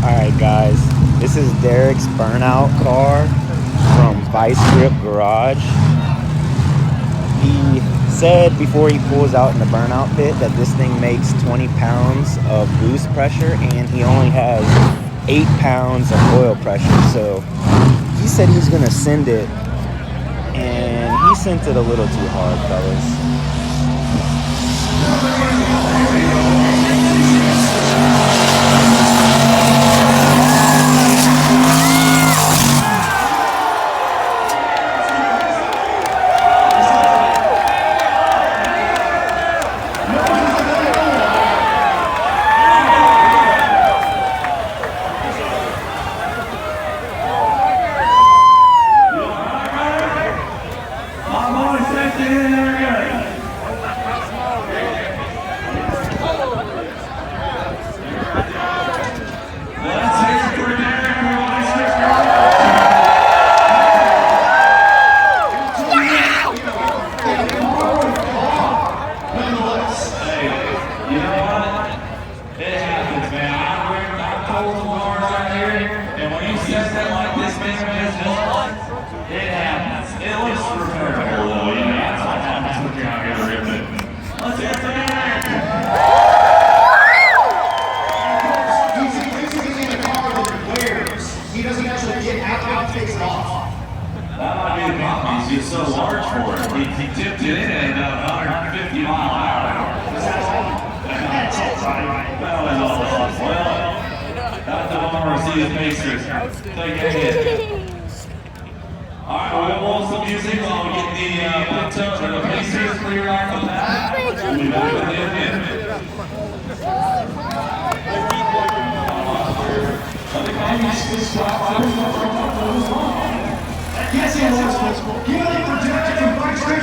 Alright guys, this is Derrick's Burnout car from Vise Garage. He said before he pulls out in the burnout pit that this thing makes 20 pounds of boost pressure and he only has 8 pounds of oil pressure. So he said he's gonna send it, and he sent it a little too hard, fellas. It happens. It looks repairable though, you know, that's what happens when you're out here ripping. Let's hear it for Derrick! He's in a car that wears. He doesn't actually get out, takes it off. That might be the problem. He's just so large for it. He tipped it in at about 150 mile an hour. That's it, right? That was all off. Well, that's the bummer to see the Pacers take a hit. Alright, we'll roll some music while we get the Pinto and the Pacers cleared off the path. We'll be back with you in a minute. Yes, he was. Give it for Derrick from Vise.